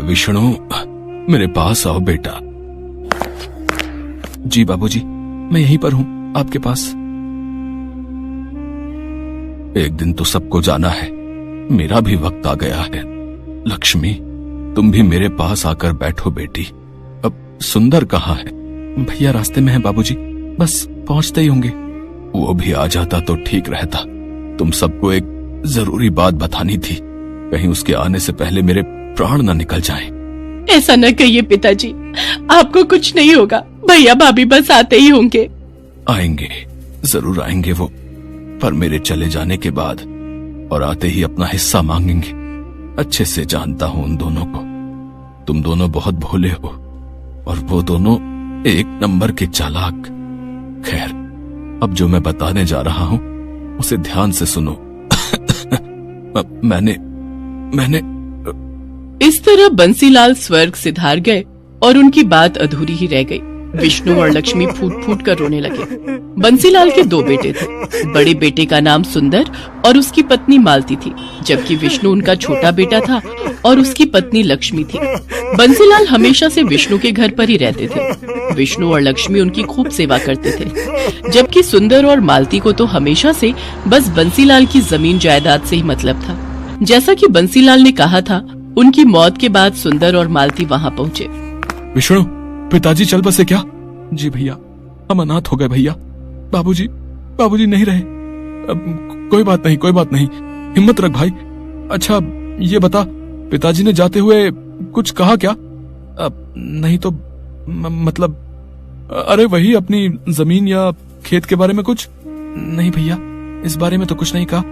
विष्णु, मेरे पास आओ बेटा। जी बाबूजी, मैं यहीं पर हूं, आपके पास। एक दिन तो सबको जाना है, मेरा भी वक्त आ गया है। लक्ष्मी, तुम भी मेरे पास आकर बैठो बेटी। अब सुंदर कहाँ है? भैया रास्ते में है बाबूजी, बस पहुंचते ही होंगे। वो भी आ जाता तो ठीक रहता। तुम सबको एक जरूरी बात बतानी थी, कहीं उसके आने से पहले मेरे प्राण न निकल जाएं। ऐसा न कहिए पिताजी, आपको कुछ नहीं होगा। भैया भाभी बस आते ही होंगे। आएंगे, जरूर आएंगे वो, पर मेरे चले जाने के बाद और आते ही अपना हिस्सा मांगेंगे। अच्छे से जानता हूं उन दोनों को। तुम दोनों बहुत भोले हो और वो दोनों एक नंबर के चालाक। खैर, अब जो मैं बताने जा रहा हूं उसे ध्यान से सुनो। मैंने इस तरह बंसीलाल स्वर्ग सिधार गए और उनकी बात अधूरी ही रह गई। विष्णु और लक्ष्मी फूट फूट कर रोने लगे। बंसीलाल के दो बेटे थे। बड़े बेटे का नाम सुंदर और उसकी पत्नी मालती थी, जबकि विष्णु उनका छोटा बेटा था और उसकी पत्नी लक्ष्मी थी। बंसीलाल हमेशा से विष्णु के घर पर ही रहते थे। विष्णु और लक्ष्मी उनकी खूब सेवा करते थे, जबकि सुंदर और मालती को तो हमेशा से बस बंसीलाल की जमीन जायदाद से ही मतलब था। जैसा कि बंसीलाल ने कहा था, उनकी मौत के बाद सुंदर और मालती वहाँ पहुँचे। विष्णु, पिताजी चल बसे क्या? जी भैया, हम अनाथ हो गए भैया। बाबूजी नहीं रहे। अब कोई बात नहीं, हिम्मत रख भाई। अच्छा ये बता, पिताजी ने जाते हुए कुछ कहा क्या? नहीं तो मतलब, अरे वही अपनी जमीन या खेत के बारे में कुछ? नहीं भैया, इस बारे में तो कुछ नहीं कहा।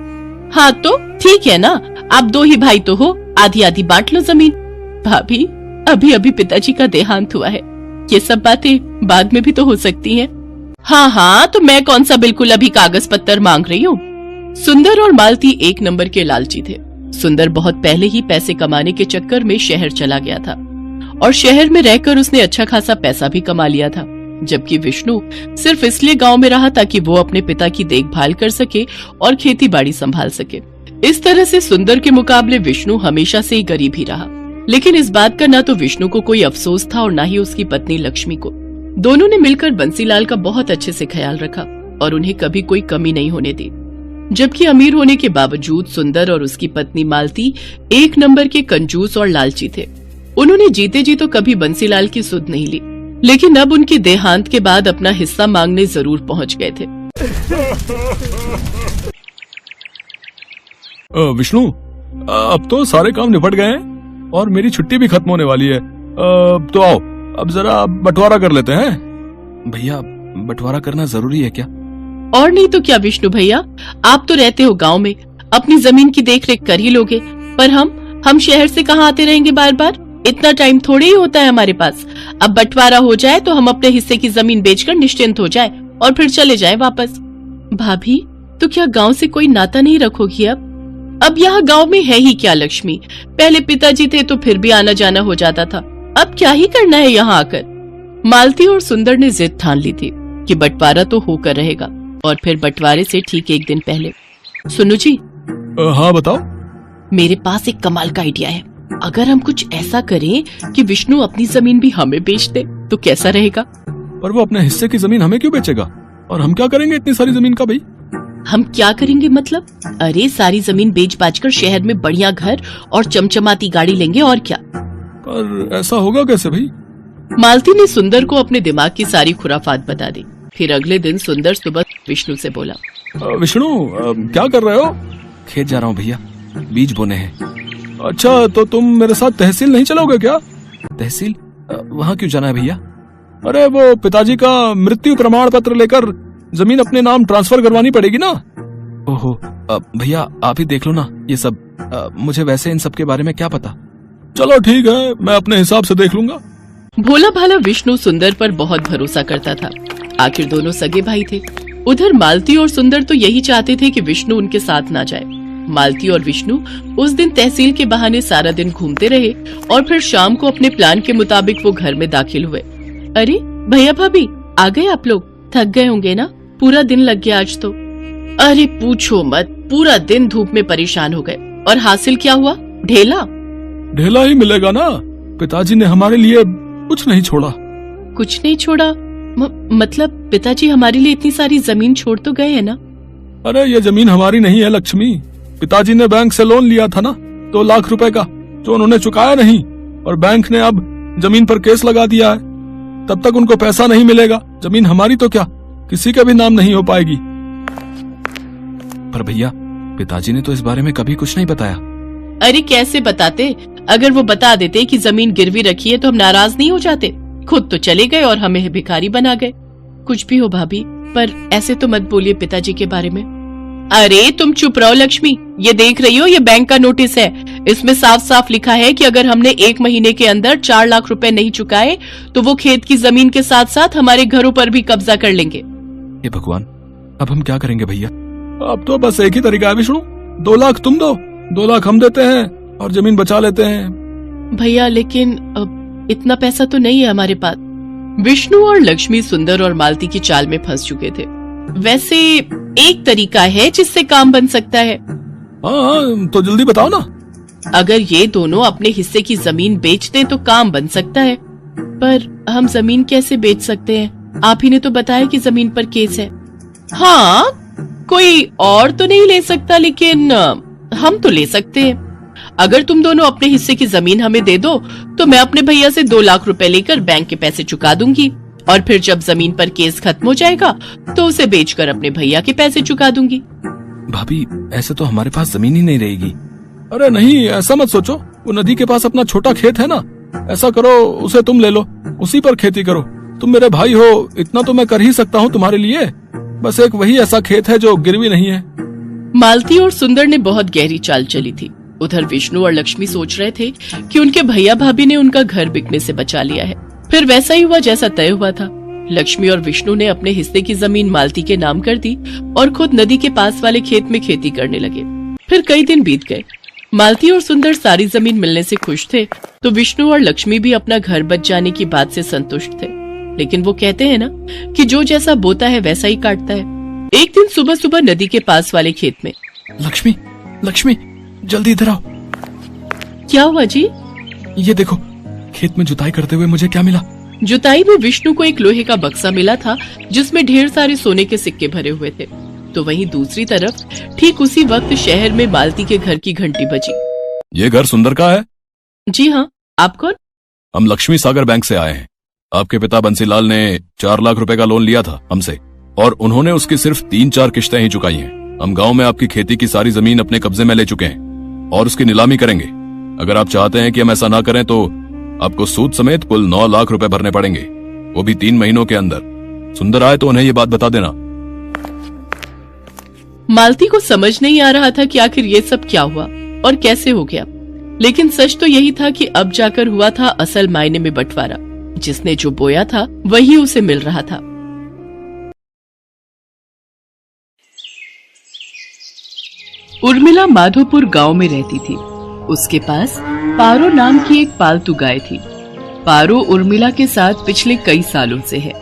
हाँ तो ठीक है ना, आप दो ही भाई तो हो, आधी आधी बांट लो जमीन। भाभी, अभी अभी पिताजी का देहांत हुआ है, ये सब बातें बाद में भी तो हो सकती हैं। हाँ, तो मैं कौन सा बिल्कुल अभी कागज पत्तर मांग रही हूँ। सुंदर और मालती एक नंबर के लालची थे। सुंदर बहुत पहले ही पैसे कमाने के चक्कर में शहर चला गया था और शहर में रहकर उसने अच्छा खासा पैसा भी कमा लिया था, जबकि विष्णु सिर्फ इसलिए गांव में रहा ताकि वो अपने पिता की देखभाल कर सके और खेती बाड़ी संभाल सके। इस तरह से सुंदर के मुकाबले विष्णु हमेशा से ही गरीब ही रहा। लेकिन इस बात का ना तो विष्णु को कोई अफसोस था और ना ही उसकी पत्नी लक्ष्मी को। दोनों ने मिलकर बंसीलाल का बहुत अच्छे से ख्याल रखा और उन्हें कभी कोई कमी नहीं होने दी। जबकि अमीर होने के बावजूद सुंदर और उसकी पत्नी मालती एक नंबर के कंजूस और लालची थे। उन्होंने जीते जी तो कभी बंसीलाल की सुध नहीं ली, लेकिन अब उनके देहांत के बाद अपना हिस्सा मांगने जरूर पहुंच गए थे। विष्णु, अब तो सारे काम निपट गए हैं और मेरी छुट्टी भी खत्म होने वाली है। तो आओ, अब जरा बंटवारा कर लेते हैं। भैया, बंटवारा करना जरूरी है क्या? और नहीं तो क्या विष्णु भैया, आप तो रहते हो गांव में, अपनी जमीन की देखरेख कर ही लोगे, पर हम शहर से कहाँ आते रहेंगे बार बार? इतना टाइम थोड़ी ही होता है हमारे पास। अब बंटवारा हो जाए तो हम अपने हिस्से की जमीन बेचकर निश्चिंत हो जाए और फिर चले जाएं वापस। भाभी, तो क्या गांव से कोई नाता नहीं रखोगी? अब यहाँ गांव में है ही क्या लक्ष्मी? पहले पिताजी थे तो फिर भी आना जाना हो जाता था, अब क्या ही करना है यहाँ आकर? मालती और सुंदर ने जिद ठान ली थी कि बंटवारा तो होकर रहेगा। और फिर बंटवारे से ठीक एक दिन पहले, सुनो जी। हाँ बताओ। मेरे पास एक कमाल का आइडिया है। अगर हम कुछ ऐसा करें कि विष्णु अपनी जमीन भी हमें बेच दे तो कैसा रहेगा? पर वो अपने हिस्से की जमीन हमें क्यों बेचेगा? और हम क्या करेंगे इतनी सारी जमीन का भाई? हम क्या करेंगे मतलब? अरे सारी जमीन बेच बाच कर शहर में बढ़िया घर और चमचमाती गाड़ी लेंगे, और क्या। पर ऐसा होगा कैसे भाई? मालती ने सुंदर को अपने दिमाग की सारी खुराफात बता दी। फिर अगले दिन सुंदर सुबह विष्णु से बोला, विष्णु, क्या कर रहे हो? खेत जा रहा हूँ भैया, बीज बोने हैं। अच्छा, तो तुम मेरे साथ तहसील नहीं चलोगे क्या? तहसील? वहाँ क्यों जाना है भैया? अरे वो पिताजी का मृत्यु प्रमाण पत्र लेकर जमीन अपने नाम ट्रांसफर करवानी पड़ेगी ना। ओहो, भैया आप ही देख लो ना ये सब, मुझे वैसे इन सब के बारे में क्या पता। चलो ठीक है, मैं अपने हिसाब से देख लूंगा। भोला भाला विष्णु सुंदर पर बहुत भरोसा करता था। आखिर दोनों सगे भाई थे। उधर मालती और सुंदर तो यही चाहते थे कि विष्णु उनके साथ ना जाए। मालती और विष्णु उस दिन तहसील के बहाने सारा दिन घूमते रहे और फिर शाम को अपने प्लान के मुताबिक वो घर में दाखिल हुए। अरे भैया भाभी, आ गए आप लोग? थक गए होंगे ना, पूरा दिन लग गया आज तो। अरे पूछो मत, पूरा दिन धूप में परेशान हो गए। और हासिल क्या हुआ? ढेला। ढेला ही मिलेगा ना। पिताजी ने हमारे लिए कुछ नहीं छोड़ा। कुछ नहीं छोड़ा? मतलब पिताजी हमारे लिए इतनी सारी जमीन छोड़ तो गए हैं ना? अरे ये जमीन हमारी नहीं है लक्ष्मी। पिताजी ने बैंक से लोन लिया था ना 2 लाख रुपए का, जो उन्होंने चुकाया नहीं, और बैंक ने अब जमीन पर केस लगा दिया है। तब तक उनको पैसा नहीं मिलेगा। जमीन हमारी तो क्या, किसी के भी नाम नहीं हो पाएगी। पर भैया, पिताजी ने तो इस बारे में कभी कुछ नहीं बताया। अरे कैसे बताते? अगर वो बता देते कि जमीन गिरवी रखी है तो हम नाराज नहीं हो जाते? खुद तो चले गए और हमें भिखारी बना गए। कुछ भी हो भाभी, पर ऐसे तो मत बोलिए पिताजी के बारे में। अरे तुम चुप रहो लक्ष्मी। ये देख रही हो, ये बैंक का नोटिस है। इसमें साफ साफ लिखा है कि अगर हमने 1 महीने के अंदर 4 लाख रुपए नहीं चुकाए तो वो खेत की जमीन के साथ साथ हमारे घरों पर भी कब्जा कर लेंगे। हे भगवान, अब हम क्या करेंगे भैया? अब तो बस एक ही तरीका है विष्णु, 2 लाख तुम दो, 2 लाख हम देते हैं और जमीन बचा लेते हैं। भैया लेकिन इतना पैसा तो नहीं है हमारे पास। विष्णु और लक्ष्मी सुंदर और मालती की चाल में फंस चुके थे। वैसे एक तरीका है जिससे काम बन सकता है। हाँ, तो जल्दी बताओ ना। अगर ये दोनों अपने हिस्से की जमीन बेच दें तो काम बन सकता है। पर हम जमीन कैसे बेच सकते हैं? आप ही ने तो बताया कि जमीन पर केस है। हाँ, कोई और तो नहीं ले सकता, लेकिन हम तो ले सकते हैं। अगर तुम दोनों अपने हिस्से की जमीन हमें दे दो तो मैं अपने भैया से 2 लाख रुपए लेकर बैंक के पैसे चुका दूंगी, और फिर जब जमीन पर केस खत्म हो जाएगा तो उसे बेचकर अपने भैया के पैसे चुका दूंगी। भाभी, ऐसे तो हमारे पास जमीन ही नहीं रहेगी। अरे नहीं, ऐसा मत सोचो। वो नदी के पास अपना छोटा खेत है ना, ऐसा करो उसे तुम ले लो, उसी पर खेती करो। तुम मेरे भाई हो, इतना तो मैं कर ही सकता हूँ तुम्हारे लिए। बस एक वही ऐसा खेत है जो गिरवी नहीं है। मालती और सुंदर ने बहुत गहरी चाल चली थी। उधर विष्णु और लक्ष्मी सोच रहे थे कि उनके भैया भाभी ने उनका घर बिकने से बचा लिया है। फिर वैसा ही हुआ जैसा तय हुआ था। लक्ष्मी और विष्णु ने अपने हिस्से की जमीन मालती के नाम कर दी और खुद नदी के पास वाले खेत में खेती करने लगे। फिर कई दिन बीत गए। मालती और सुंदर सारी जमीन मिलने से खुश थे, तो विष्णु और लक्ष्मी भी अपना घर बच जाने की बात से संतुष्ट थे। लेकिन वो कहते हैं ना कि जो जैसा बोता है वैसा ही काटता है। एक दिन सुबह सुबह नदी के पास वाले खेत में, लक्ष्मी, लक्ष्मी, जल्दी इधर आओ। क्या हुआ जी? ये देखो, खेत में जुताई करते हुए मुझे क्या मिला? जुताई में विष्णु को एक लोहे का बक्सा मिला था जिसमें ढेर सारे सोने के सिक्के भरे हुए थे। तो वहीं दूसरी तरफ ठीक उसी वक्त शहर में मालती के घर की घंटी बजी। ये घर सुंदर का है? जी हाँ, आप कौन? हम लक्ष्मी सागर बैंक से आए हैं। आपके पिता बंसीलाल ने 4 लाख रुपए का लोन लिया था हमसे, और उन्होंने उसकी सिर्फ 3-4 किश्तें ही चुकाई हैं। हम गांव में आपकी खेती की सारी जमीन अपने कब्जे में ले चुके हैं और उसकी नीलामी करेंगे। अगर आप चाहते हैं कि हम ऐसा ना करें तो आपको सूद समेत कुल 9 लाख रुपए भरने पड़ेंगे, वो भी 3 महीनों के अंदर। सुंदर आए तो उन्हें ये बात बता देना। मालती को समझ नहीं आ रहा था कि आखिर ये सब क्या हुआ और कैसे हो गया, लेकिन सच तो यही था कि अब जाकर हुआ था असल मायने में बंटवारा। जिसने जो बोया था वही उसे मिल रहा था। उर्मिला माधोपुर गांव में रहती थी। उसके पास पारो नाम की एक पालतू गाय थी। पारो उर्मिला के साथ पिछले कई सालों से है।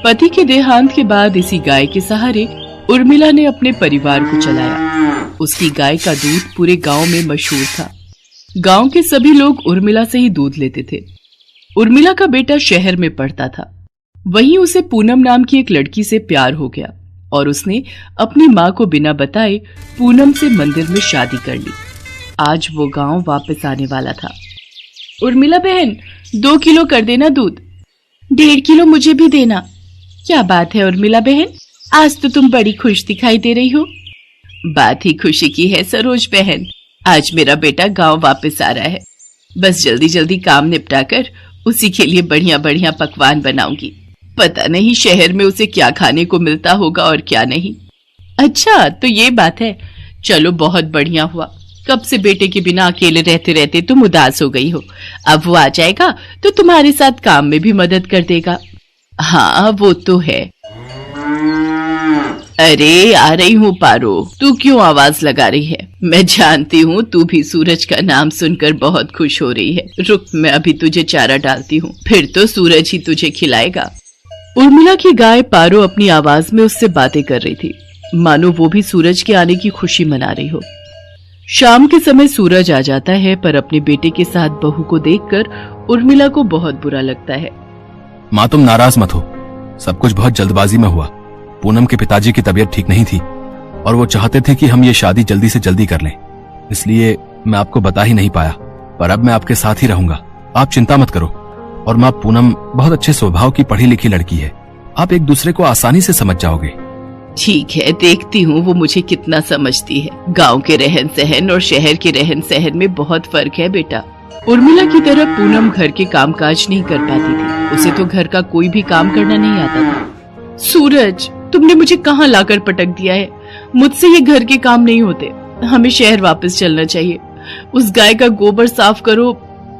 पति के देहांत के बाद इसी गाय के सहारे उर्मिला ने अपने परिवार को चलाया। उसकी गाय का दूध पूरे गांव में मशहूर था। गांव के सभी लोग उर्मिला से ही दूध लेते थे। उर्मिला का बेटा शहर में पढ़ता था। वहीं उसे पूनम नाम की एक लड़की से प्यार हो गया और उसने अपनी माँ को बिना बताए पूनम से मंदिर में शादी कर ली। आज वो गांव वापस आने वाला था। उर्मिला बहन, 2 किलो कर देना दूध। 1.5 किलो मुझे भी देना। क्या बात है उर्मिला बहन, आज तो तुम बड़ी खुश दिखाई दे रही हो। बात ही खुशी की है सरोज बहन, आज मेरा बेटा गांव वापस आ रहा है। बस जल्दी जल्दी काम निपटा कर उसी के लिए बढ़िया बढ़िया पकवान बनाऊंगी। पता नहीं शहर में उसे क्या खाने को मिलता होगा और क्या नहीं। अच्छा तो ये बात है, चलो बहुत बढ़िया हुआ। कब से बेटे के बिना अकेले रहते रहते तुम उदास हो गई हो। अब वो आ जाएगा तो तुम्हारे साथ काम में भी मदद कर देगा। हाँ वो तो है। अरे आ रही हूँ पारो, तू क्यों आवाज लगा रही है? मैं जानती हूँ तू भी सूरज का नाम सुनकर बहुत खुश हो रही है। रुक, मैं अभी तुझे चारा डालती हूँ, फिर तो सूरज ही तुझे खिलाएगा। उर्मिला की गाय पारो अपनी आवाज में उससे बातें कर रही थी, मानो वो भी सूरज के आने की खुशी मना रही हो। शाम के समय सूरज आ जाता है, पर अपने बेटे के साथ बहू को देखकर उर्मिला को बहुत बुरा लगता है। माँ तुम नाराज मत हो, सब कुछ बहुत जल्दबाजी में हुआ। पूनम के पिताजी की तबीयत ठीक नहीं थी और वो चाहते थे कि हम ये शादी जल्दी से जल्दी कर लें, इसलिए मैं आपको बता ही नहीं पाया, पर अब मैं आपके साथ ही रहूंगा। आप चिंता मत करो। और माँ पूनम बहुत अच्छे स्वभाव की पढ़ी लिखी लड़की है, आप एक दूसरे को आसानी से समझ जाओगे। ठीक है, देखती हूँ वो मुझे कितना समझती है। गांव के रहन सहन और शहर के रहन सहन में बहुत फर्क है बेटा। उर्मिला की तरह पूनम घर के कामकाज नहीं कर पाती थी, उसे तो घर का कोई भी काम करना नहीं आता था। सूरज, तुमने मुझे कहाँ लाकर पटक दिया है? मुझसे ये घर के काम नहीं होते, हमें शहर वापस चलना चाहिए। उस गाय का गोबर साफ करो,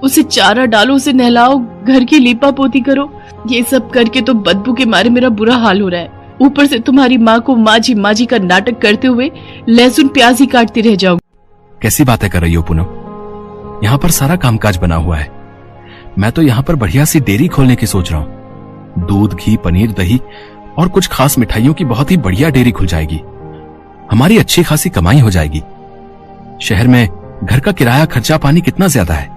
उसे चारा डालो, उसे नहलाओ, घर की लीपा पोती करो। ये सब करके तो बदबू के मारे मेरा बुरा हाल हो रहा है। ऊपर से तुम्हारी माँ को माजी माजी का नाटक करते हुए लहसुन प्याज ही काटती रह जाऊंगी। कैसी बातें कर रही हो पूनम? यहाँ पर सारा कामकाज बना हुआ है। मैं तो यहाँ पर बढ़िया सी डेयरी खोलने की सोच रहा हूँ। दूध, घी, पनीर, दही और कुछ खास मिठाइयों की बहुत ही बढ़िया डेयरी खुल जाएगी। हमारी अच्छी खासी कमाई हो जाएगी। शहर में घर का किराया, खर्चा पानी कितना ज्यादा है,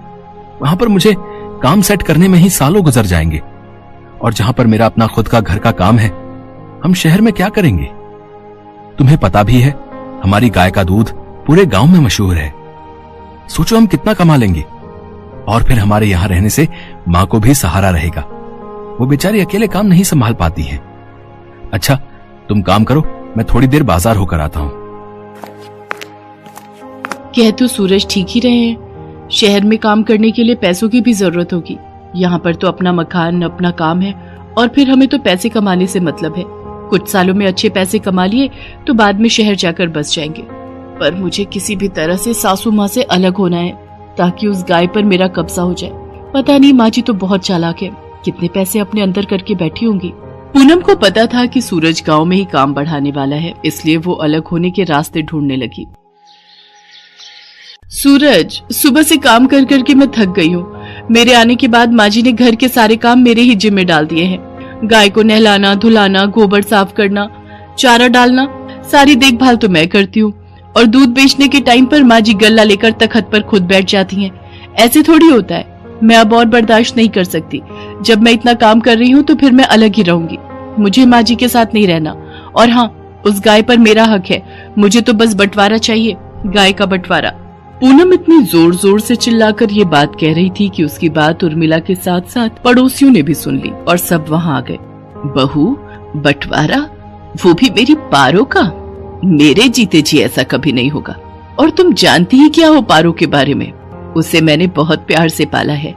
वहां पर मुझे काम सेट करने में ही सालों गुजर जाएंगे। और जहां पर मेरा अपना खुद का घर का काम है, हम शहर में क्या करेंगे? तुम्हें पता भी है, हमारी गाय का दूध पूरे गांव में मशहूर है। सोचो हम कितना कमा लेंगे। और फिर हमारे यहां रहने से मां को भी सहारा रहेगा। वो बेचारी अकेले काम नहीं संभाल पाती है। अच्छा तुम काम करो, मैं थोड़ी देर बाजार होकर आता हूं। कह तो सूरज ठीक ही रहे हैं, शहर में काम करने के लिए पैसों की भी जरूरत होगी। यहाँ पर तो अपना मकान, अपना काम है, और फिर हमें तो पैसे कमाने से मतलब है। कुछ सालों में अच्छे पैसे कमा लिए तो बाद में शहर जाकर बस जाएंगे। पर मुझे किसी भी तरह से सासू माँ से अलग होना है, ताकि उस गाय पर मेरा कब्जा हो जाए। पता नहीं, माँ जी तो बहुत चालाक है, कितने पैसे अपने अंदर करके बैठी होंगी। पूनम को पता था कि सूरज गांव में ही काम बढ़ाने वाला है, इसलिए वो अलग होने के रास्ते ढूंढने लगी। सूरज, सुबह से काम कर करके मैं थक गई हूँ। मेरे आने के बाद माँ जी ने घर के सारे काम मेरे ही जिम्मे डाल दिए हैं। गाय को नहलाना, धुलाना, गोबर साफ करना, चारा डालना, सारी देखभाल तो मैं करती हूँ। और दूध बेचने के टाइम पर माँ जी गल्ला लेकर तखत पर खुद बैठ जाती हैं। ऐसे थोड़ी होता है। मैं अब और बर्दाश्त नहीं कर सकती। जब मैं इतना काम कर रही हूँ तो फिर मैं अलग ही रहूंगी। मुझे माँ जी के साथ नहीं रहना। और हाँ, उस गाय पर मेरा हक है, मुझे तो बस बंटवारा चाहिए, गाय का बंटवारा। पूनम इतनी जोर जोर से चिल्लाकर ये बात कह रही थी कि उसकी बात उर्मिला के साथ साथ पड़ोसियों ने भी सुन ली और सब वहाँ आ गए। बहू, बंटवारा? वो भी मेरी पारो का? मेरे जीते जी ऐसा कभी नहीं होगा। और तुम जानती ही क्या हो पारो के बारे में? उसे मैंने बहुत प्यार से पाला है,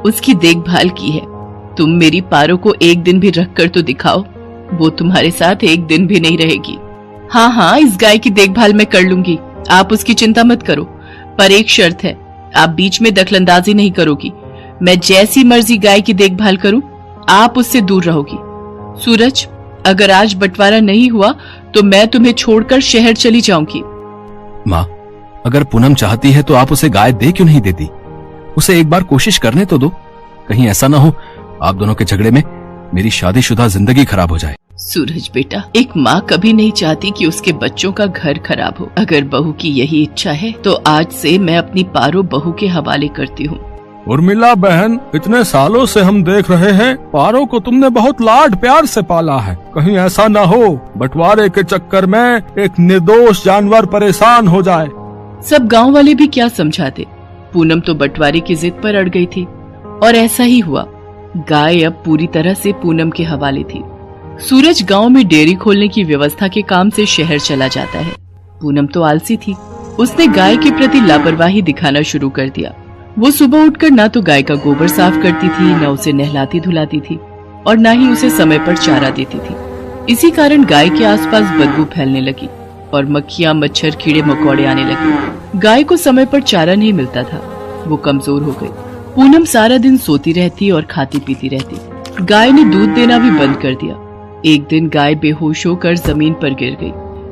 उसकी देखभाल की है। तुम मेरी पारो को एक दिन भी रख कर तो दिखाओ, वो तुम्हारे साथ एक दिन भी नहीं रहेगी। हाँ हाँ, इस गाय की देखभाल मैं कर लूंगी, आप उसकी चिंता मत करो। पर एक शर्त है, आप बीच में दखलंदाजी नहीं करोगी। मैं जैसी मर्जी गाय की देखभाल करूं, आप उससे दूर रहोगी। सूरज, अगर आज बंटवारा नहीं हुआ तो मैं तुम्हें छोड़कर शहर चली जाऊंगी। माँ, अगर पूनम चाहती है तो आप उसे गाय दे क्यों नहीं देती? उसे एक बार कोशिश करने तो दो। कहीं ऐसा ना हो आप दोनों के झगड़े में मेरी शादीशुदा जिंदगी खराब हो जाए। सूरज बेटा, एक माँ कभी नहीं चाहती कि उसके बच्चों का घर खराब हो। अगर बहू की यही इच्छा है तो आज से मैं अपनी पारो बहू के हवाले करती हूँ। उर्मिला बहन, इतने सालों से हम देख रहे हैं, पारो को तुमने बहुत लाड प्यार से पाला है। कहीं ऐसा ना हो बंटवारे के चक्कर में एक निर्दोष जानवर परेशान हो जाए। सब गांव वाले भी क्या समझाते। पूनम तो बंटवारे की जिद पर अड़ गई थी और ऐसा ही हुआ। गाय अब पूरी तरह से पूनम के हवाले थी। सूरज गांव में डेयरी खोलने की व्यवस्था के काम से शहर चला जाता है। पूनम तो आलसी थी, उसने गाय के प्रति लापरवाही दिखाना शुरू कर दिया। वो सुबह उठकर ना तो गाय का गोबर साफ करती थी, न उसे नहलाती धुलाती थी और न ही उसे समय पर चारा देती थी। इसी कारण गाय के आसपास बदबू फैलने लगी और मक्खियां, मच्छर, कीड़े मकोड़े आने लगे। गाय को समय पर चारा नहीं मिलता था, वो कमजोर हो गई। पूनम सारा दिन सोती रहती और खाती पीती रहती। गाय ने दूध देना भी बंद कर दिया। एक दिन गाय बेहोश होकर जमीन पर गिर गई।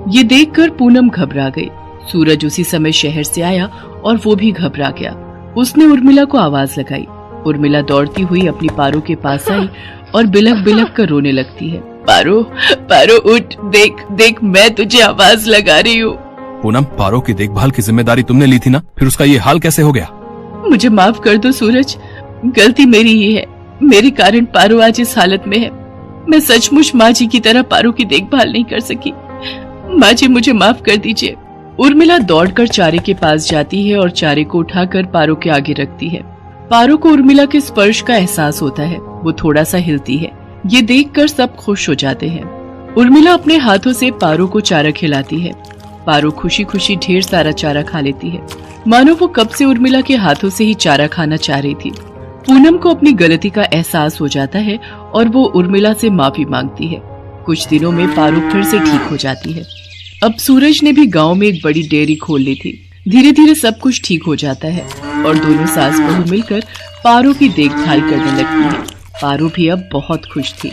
ये देखकर पूनम घबरा गई। सूरज उसी समय शहर से आया और वो भी घबरा गया। उसने उर्मिला को आवाज लगाई। उर्मिला दौड़ती हुई अपनी पारो के पास आई और बिलख बिलख कर रोने लगती है। पारो, पारो उठ, देख देख, मैं तुझे आवाज लगा रही हूँ। पूनम, पारो की देखभाल की जिम्मेदारी तुमने ली थी ना, फिर उसका ये हाल कैसे हो गया? मुझे माफ कर दो सूरज, गलती मेरी ही है। मेरे कारण पारो आज इस हालत में है। मैं सचमुच माँ जी की तरह पारो की देखभाल नहीं कर सकी। माँ जी मुझे माफ कर दीजिए। उर्मिला दौड़कर चारे के पास जाती है और चारे को उठाकर पारो के आगे रखती है। पारो को उर्मिला के स्पर्श का एहसास होता है। वो थोड़ा सा हिलती है। ये देखकर सब खुश हो जाते हैं। उर्मिला अपने हाथों से पारो को चारा खिलाती है। पारो खुशी खुशी ढेर सारा चारा खा लेती है, मानो वो कब से उर्मिला के हाथों से ही चारा खाना चाह रही थी। पूनम को अपनी गलती का एहसास हो जाता है और वो उर्मिला से माफी मांगती है। कुछ दिनों में पारो फिर से ठीक हो जाती है। अब सूरज ने भी गांव में एक बड़ी डेयरी खोल ली थी। धीरे धीरे सब कुछ ठीक हो जाता है और दोनों सास बहू मिलकर पारो की देखभाल करने लगती है। पारो भी अब बहुत खुश थी।